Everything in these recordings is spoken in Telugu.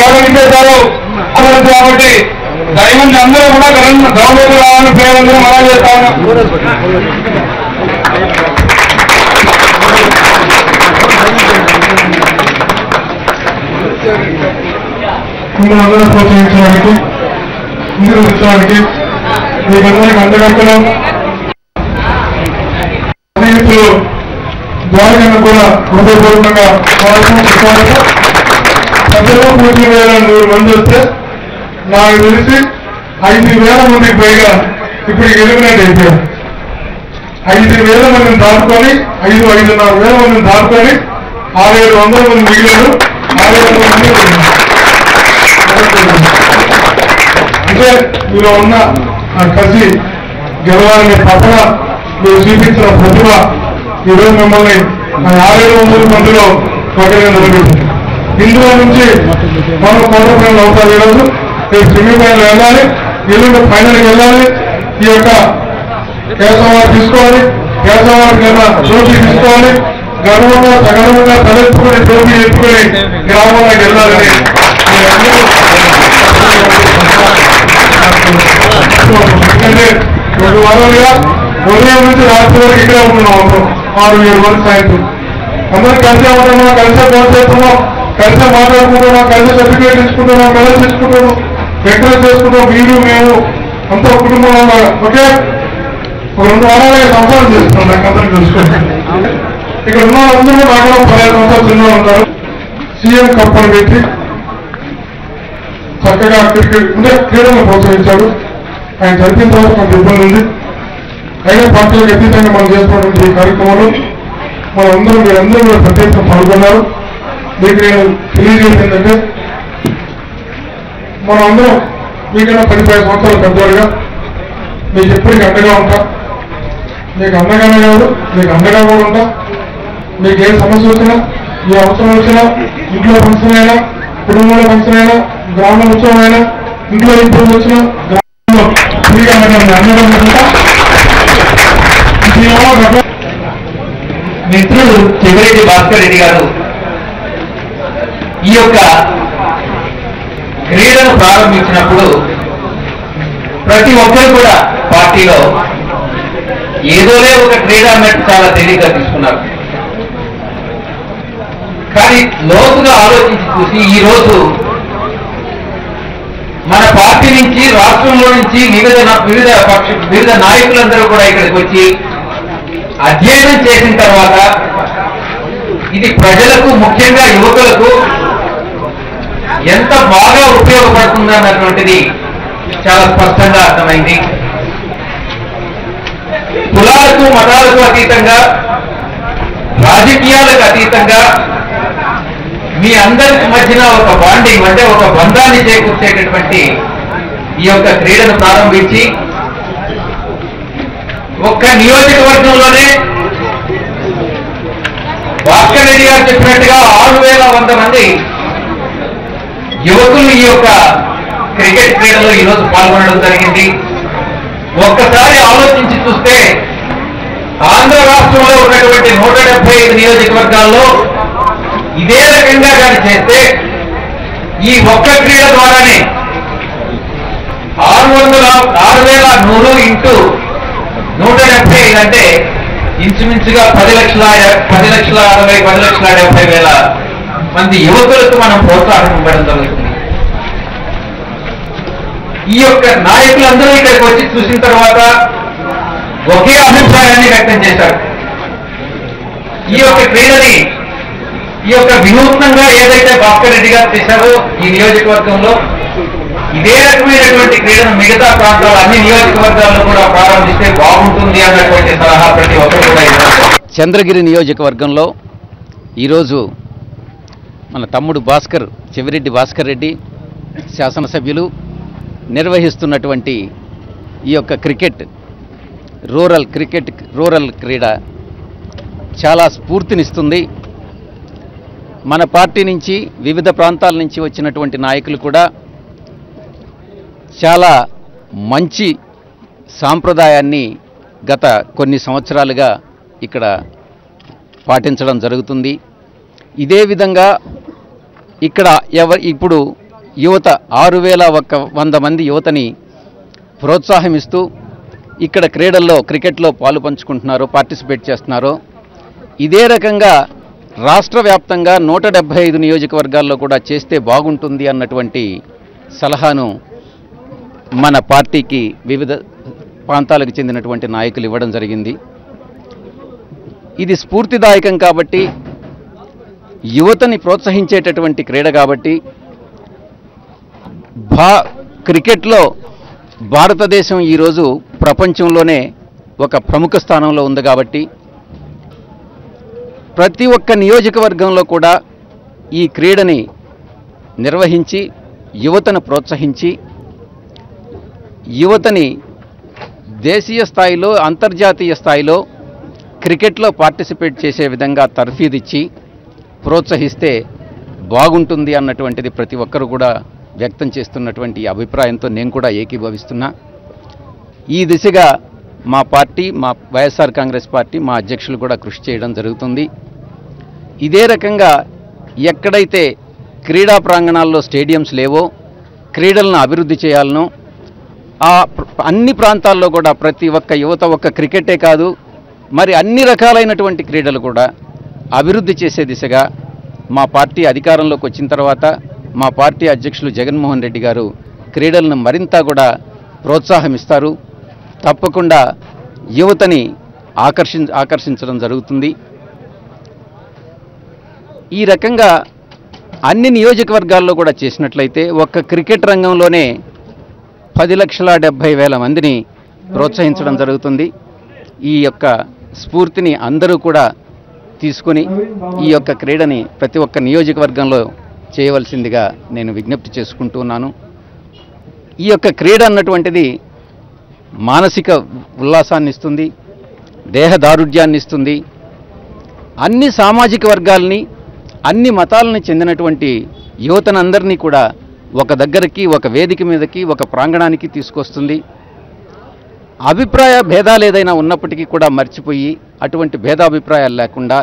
గౌరవించేశారు కాబట్టి దైవం అందరూ కూడా గౌరవ రావాలని ప్రేమందరూ మనం చేస్తా ఉన్నాం. అందరూ ప్రోత్సహించడానికి ముందుకు వచ్చడానికి మీకందరికి అందగంటలో స్నేహితులు ద్వారకన్నా కూడా హృదయపూర్వకంగా ప్రజలు 30,000 మంది వస్తే నాకు తెలిసి 5,000 మందికి పైగా ఇప్పుడు ఎలిమినేట్ అయిపోయారు. 5,000 మందిని దాటుకొని 5,500 మందిని దాటుకొని 600-700 మంది మిగిలారు. 600 మంది అంటే మీలో ఉన్న కసి గెలవాలనే తపన మీరు చూపించిన ప్రతిభ ఈరోజు మిమ్మల్ని 600 మందిలో ఒకరిగా నిలబెట్టింది. ఇందులో నుంచి మనం క్వార్టర్ ఫైనల్ అవుతారు. ఈరోజు రేపు సెమీఫైనల్ వెళ్ళాలి, ఎల్లుండి ఫైనల్కి వెళ్ళాలి. ఈ యొక్క కేశవారు తీసుకోవాలి, కేశవారికి ట్రోఫీ తీసుకోవాలి, గర్వంగా సగర్వంగా తలెత్తుకుని ట్రోఫీ ఎత్తుకుని గ్రామంలోకి వెళ్ళాలని ఎందుకంటే 2 వారాలుగా ఉదయం నుంచి రాత్రి వరకు ఇక్కడే ఉంటున్నాం. 6-7 వరకు సాయంత్రం అందరూ కలిసే ఉంటున్నాం, కలిసే ప్రోత్సహిస్తున్నాం, కలిసే మాట్లాడుకుంటున్నాం, కలిసి సర్టిఫికేట్ తీసుకుంటున్నాం, మెడల్ తీసుకుంటున్నాం, ఎంకరేజ్ చేసుకుంటాం. మీరు మేము అంతా కుటుంబంలో ఓకే 2 వారాలుగా సంసారం చేస్తున్నాం. నాకు అందరూ తెలుసుకోండి. ఇక్కడ ఉన్న అందరూ నాకు 15 సంవత్సరాలు చిన్న ఉంటారు. సీఎం కప్ అని పెట్టి చక్కగా క్రికెట్ అంటే క్రీడలను ప్రోత్సహించాడు. ఆయన జరిపిన తర్వాత కొంత ఇబ్బంది ఉంది. అయినా పార్టీలకు అతీతంగా మనం చేస్తున్నటువంటి ఈ కార్యక్రమంలో మీరందరూ కూడా ప్రత్యేకంగా పాల్గొన్నారు. మీకు నేను తెలియజేసి ఏంటంటే మనం అందరం మీకన్నా 15 సంవత్సరాలు పెద్దవారుగా మీకు ఎప్పటికీ అండగా ఉంటా. మీకు అండగానే కాదు, మీకు అండగా కూడా ఉంటా. మీకు ఏ సమస్య వచ్చినా, ఏ అవసరం వచ్చినా, ఇంట్లో ఫంక్షన్ అయినా, కుటుంబంలో ఫంక్షన్ అయినా, గ్రామ ఉత్సవం అయినా, ఇంట్లో ఇబ్బంది వచ్చినా గ్రామంలో ఫ్రీగా అండగా ఉంటా. మిత్రుడు చెవిరెడ్డి భాస్కర్ రెడ్డి గారు ఈ యొక్క క్రీడను ప్రారంభించినప్పుడు ప్రతి ఒక్కరు కూడా పార్టీలో ఏదోలే ఒక క్రీడ అన్నట్టు చాలా తేలిగ్గా తీసుకున్నారు. కానీ లోతుగా ఆలోచించి చూసి ఈరోజు మన పార్టీ నుంచి, రాష్ట్రంలో నుంచి వివిధ నాయకులందరూ కూడా ఇక్కడికి వచ్చి అధ్యయనం చేసిన తర్వాత ఇది ప్రజలకు, ముఖ్యంగా యువకులకు ఎంత బాగా ఉపయోగపడుతుంది అన్నటువంటిది చాలా స్పష్టంగా అర్థమైంది. కులాలకు, మతాలకు అతీతంగా, రాజకీయాలకు అతీతంగా మీ అందరికి మధ్యన ఒక బాండింగ్ అంటే ఒక బంధాన్ని చేకూర్చేటటువంటి ఈ యొక్క క్రీడను ప్రారంభించి ఒక్క నియోజకవర్గంలోనే భాస్కర్ రెడ్డి గారు చెప్పినట్టుగా 6,100 మంది యువకులు ఈ యొక్క క్రికెట్ క్రీడలో ఈరోజు పాల్గొనడం జరిగింది. ఒక్కసారి ఆలోచించి చూస్తే ఆంధ్ర రాష్ట్రంలో ఉన్నటువంటి 175 నియోజకవర్గాల్లో ఇదే రకంగా కానీ చేస్తే ఈ ఒక్క క్రీడ ద్వారానే 6,100 ఇంటూ 175 అంటే ఇంచుమించుగా 10,60,70,000 మంది యువకులకు మనం ప్రోత్సాహం ఇవ్వడం జరుగుతుంది. ఈ యొక్క నాయకులందరూ ఇక్కడికి వచ్చి చూసిన తర్వాత ఒకే అభిప్రాయాన్ని వ్యక్తం చేశారు. ఈ యొక్క క్రీడని, ఈ యొక్క వినూత్నంగా ఏదైతే భాస్కర్ రెడ్డి గారు చేశారో ఈ నియోజకవర్గంలో ఇదే రకమైనటువంటి క్రీడను మిగతా ప్రాంతాల అన్ని నియోజకవర్గాల్లో కూడా ప్రారంభిస్తే బాగుంటుంది అన్నటువంటి సలహా ప్రతి ఒక్కరు కూడా ఇవ్వాలి. చంద్రగిరి నియోజకవర్గంలో ఈరోజు మన తమ్ముడు చెవిరెడ్డి భాస్కర్ రెడ్డి శాసనసభ్యులు నిర్వహిస్తున్నటువంటి ఈ యొక్క రూరల్ క్రీడ చాలా స్ఫూర్తినిస్తుంది. మన పార్టీ నుంచి వివిధ ప్రాంతాల నుంచి వచ్చినటువంటి నాయకులు కూడా చాలా మంచి సాంప్రదాయాన్ని గత కొన్ని సంవత్సరాలుగా ఇక్కడ పాటించడం జరుగుతుంది. ఇదే విధంగా ఇక్కడ ఇప్పుడు యువత 6100 మంది యువతని ప్రోత్సాహమిస్తూ ఇక్కడ క్రీడల్లో క్రికెట్లో పాలు పంచుకుంటున్నారో, పార్టిసిపేట్ చేస్తున్నారో, ఇదే రకంగా రాష్ట్ర వ్యాప్తంగా 175 నియోజకవర్గాల్లో కూడా చేస్తే బాగుంటుంది అన్నటువంటి సలహాను మన పార్టీకి వివిధ ప్రాంతాలకు చెందినటువంటి నాయకులు ఇవ్వడం జరిగింది. ఇది స్ఫూర్తిదాయకం కాబట్టి, యువతని ప్రోత్సహించేటటువంటి క్రీడ కాబట్టి, క్రికెట్లో భారతదేశం ఈరోజు ప్రపంచంలోనే ఒక ప్రముఖ స్థానంలో ఉంది కాబట్టి ప్రతి ఒక్క నియోజకవర్గంలో కూడా ఈ క్రీడని నిర్వహించి యువతను ప్రోత్సహించి యువతని దేశీయ స్థాయిలో, అంతర్జాతీయ స్థాయిలో క్రికెట్లో పార్టిసిపేట్ చేసే విధంగా తర్ఫీదిచ్చి ప్రోత్సహిస్తే బాగుంటుంది అన్నటువంటిది ప్రతి ఒక్కరు కూడా వ్యక్తం చేస్తున్నటువంటి అభిప్రాయంతో నేను కూడా ఏకీభవిస్తున్నా. ఈ దిశగా మా పార్టీ, మా వైఎస్ఆర్ కాంగ్రెస్ పార్టీ, మా అధ్యక్షులు కూడా కృషి చేయడం జరుగుతుంది. ఇదే రకంగా ఎక్కడైతే క్రీడా ప్రాంగణాల్లో స్టేడియంస్ లేవో, క్రీడలను అభివృద్ధి చేయాలనో ఆ అన్ని ప్రాంతాల్లో కూడా ప్రతి ఒక్క యువత ఒక్క క్రికెటే కాదు, మరి అన్ని రకాలైనటువంటి క్రీడలు కూడా అభివృద్ధి చేసే దిశగా మా పార్టీ అధికారంలోకి వచ్చిన తర్వాత మా పార్టీ అధ్యక్షులు జగన్మోహన్ రెడ్డి గారు క్రీడలను మరింత కూడా ప్రోత్సాహమిస్తారు. తప్పకుండా యువతని ఆకర్షించడం జరుగుతుంది. ఈ రకంగా అన్ని నియోజకవర్గాల్లో కూడా చేసినట్లయితే ఒక్క క్రికెట్ రంగంలోనే 10,70,000 మందిని ప్రోత్సహించడం జరుగుతుంది. ఈ యొక్క స్ఫూర్తిని అందరూ కూడా తీసుకొని ఈ యొక్క క్రీడని ప్రతి ఒక్క నియోజకవర్గంలో చేయవలసిందిగా నేను విజ్ఞప్తి చేసుకుంటున్నాను. ఈ యొక్క క్రీడ అన్నటువంటిది మానసిక ఉల్లాసాన్ని ఇస్తుంది, దేహదారుఢ్యాన్ని ఇస్తుంది. అన్ని సామాజిక వర్గాల్ని, అన్ని మతాలని చెందినటువంటి యువతనందరినీ కూడా ఒక దగ్గరికి, ఒక వేదిక మీదకి, ఒక ప్రాంగణానికి తీసుకొస్తుంది. అభిప్రాయ భేదాలు ఏదైనా ఉన్నప్పటికీ కూడా మర్చిపోయి అటువంటి భేదాభిప్రాయాలు లేకుండా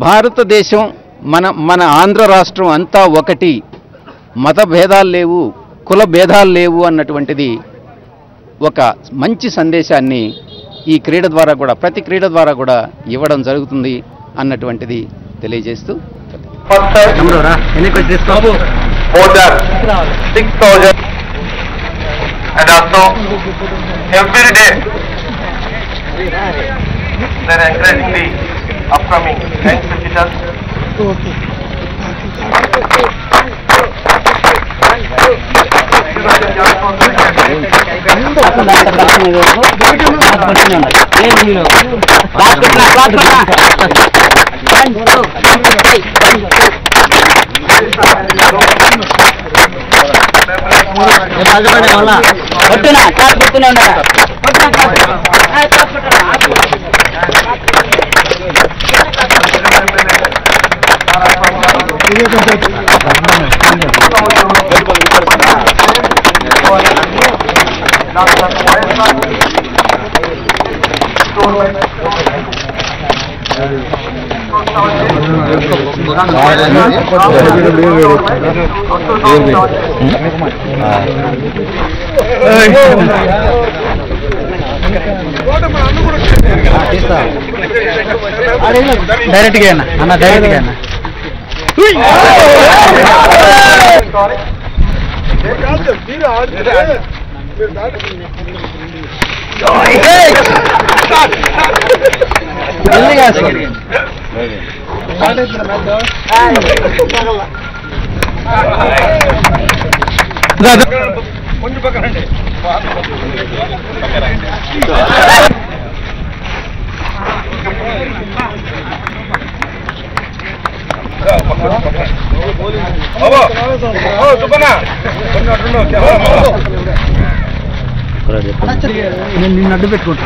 భారతదేశం మన ఆంధ్ర రాష్ట్రం అంతా ఒకటి, మత భేదాలు లేవు, కుల భేదాలు లేవు అన్నటువంటిది ఒక మంచి సందేశాన్ని ఈ క్రీడ ద్వారా కూడా, ప్రతి క్రీడ ద్వారా కూడా ఇవ్వడం జరుగుతుంది అన్నటువంటిది తెలియజేస్తూ more than 6,000 and also every day they are encouraging the upcoming young cricketers. Direct గా అన్న డైరెక్ట్ గా అన్న కొంచెం పక్కనండి. నేను నిన్ను అడ్డు పెట్టుకుంటా.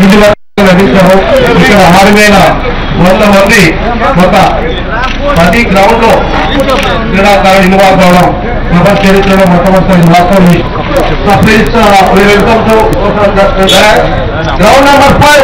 నిధులు లభించాము. ఇక్కడ 6,100 మంది ఒక 10 గ్రౌండ్ లో క్రీడాకారులు ఇన్వాల్వ్ అవడం ప్రపంచ చరిత్రలో మొట్టమొదటి వాస్తవం. Ground number 5